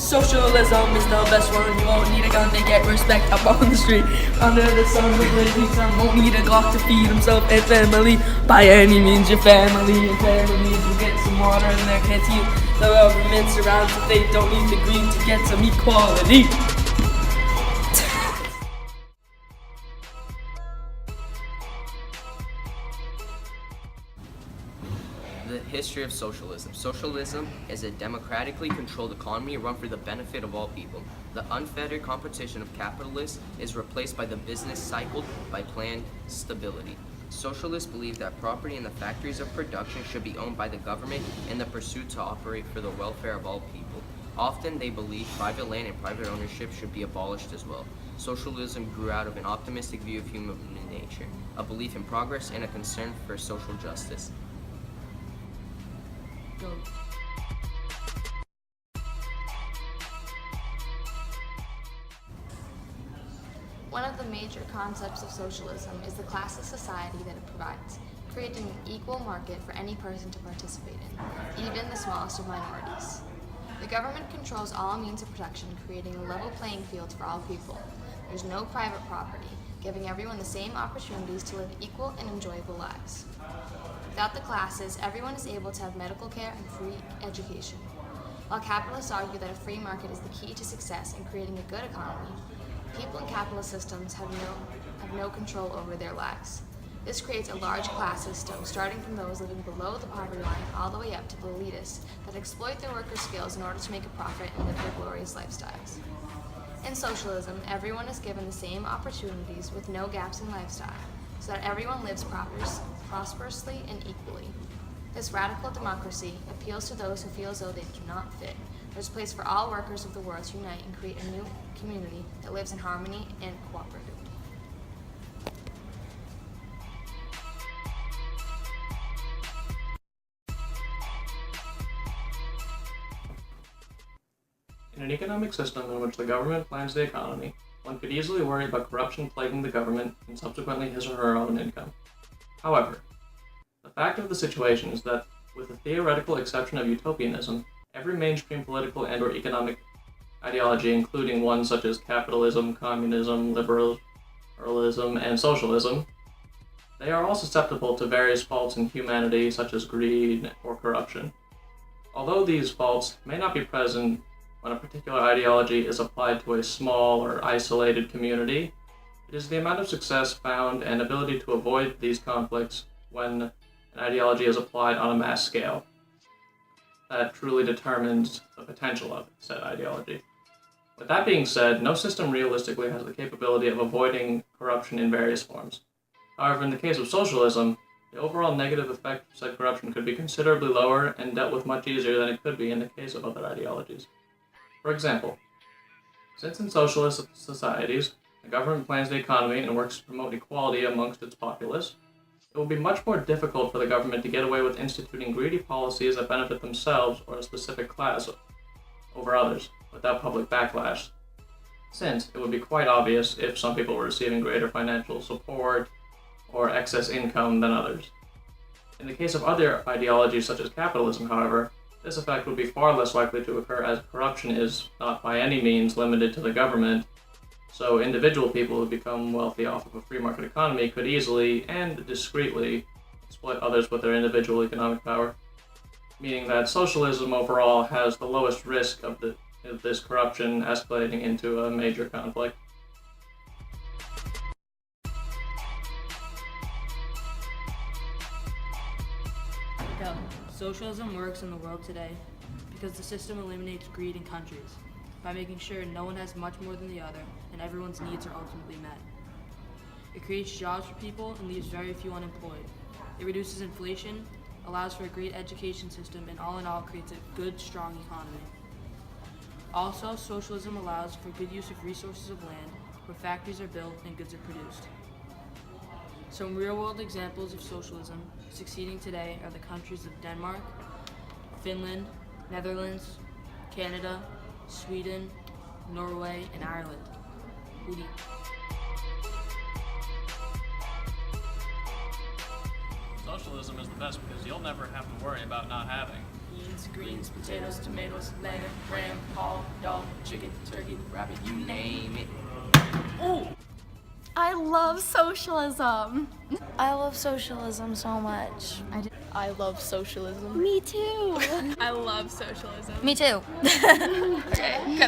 Socialism is the best one. You won't need a gun to get respect up on the street. Under the sun, the blazing sun won't need a Glock to feed himself and family. By any means, your family and families will get some water in their canteen. The government surrounds if they don't need the green to get some equality. The history of socialism. Socialism is a democratically controlled economy run for the benefit of all people. The unfettered competition of capitalists is replaced by the business cycled by planned stability. Socialists believe that property in the factories of production should be owned by the government in the pursuit to operate for the welfare of all people. Often they believe private land and private ownership should be abolished as well. Socialism grew out of an optimistic view of human nature, a belief in progress, and a concern for social justice. Go. One of the major concepts of socialism is the classless society that it provides, creating an equal market for any person to participate in, even the smallest of minorities. The government controls all means of production, creating a level playing field for all people. There's no private property, giving everyone the same opportunities to live equal and enjoyable lives. Without the classes, everyone is able to have medical care and free education. While capitalists argue that a free market is the key to success in creating a good economy, people in capitalist systems have no control over their lives. This creates a large class system, starting from those living below the poverty line all the way up to the elitists that exploit their workers' skills in order to make a profit and live their glorious lifestyles. In socialism, everyone is given the same opportunities with no gaps in lifestyle, so that everyone lives prosperously and equally. This radical democracy appeals to those who feel as though they do not fit. There's a place for all workers of the world to unite and create a new community that lives in harmony and cooperatively. In an economic system in which the government plans the economy, one could easily worry about corruption plaguing the government and subsequently his or her own income. However, the fact of the situation is that, with the theoretical exception of utopianism, every mainstream political and/or economic ideology, including ones such as capitalism, communism, liberalism, and socialism, they are all susceptible to various faults in humanity such as greed or corruption. Although these faults may not be present when a particular ideology is applied to a small or isolated community, it is the amount of success found and ability to avoid these conflicts when an ideology is applied on a mass scale that truly determines the potential of said ideology. With that being said, no system realistically has the capability of avoiding corruption in various forms. However, in the case of socialism, the overall negative effect of said corruption could be considerably lower and dealt with much easier than it could be in the case of other ideologies. For example, since in socialist societies, the government plans the economy and works to promote equality amongst its populace, it will be much more difficult for the government to get away with instituting greedy policies that benefit themselves or a specific class over others without public backlash, since it would be quite obvious if some people were receiving greater financial support or excess income than others. In the case of other ideologies such as capitalism, however, this effect would be far less likely to occur as corruption is not by any means limited to the government, so individual people who become wealthy off of a free market economy could easily and discreetly exploit others with their individual economic power, meaning that socialism overall has the lowest risk of this corruption escalating into a major conflict. Socialism works in the world today because the system eliminates greed in countries by making sure no one has much more than the other and everyone's needs are ultimately met. It creates jobs for people and leaves very few unemployed. It reduces inflation, allows for a great education system, and all in all creates a good, strong economy. Also, socialism allows for good use of resources of land where factories are built and goods are produced. Some real-world examples of socialism succeeding today are the countries of Denmark, Finland, Netherlands, Canada, Sweden, Norway, and Ireland. Udi. Socialism is the best because you'll never have to worry about not having. beans, greens, potatoes, tomatoes, lamb, ram, hog, dog, chicken, turkey, rabbit, you name it. Oh! I love socialism. I love socialism so much. I love socialism. Me too. I love socialism. Me too. Okay.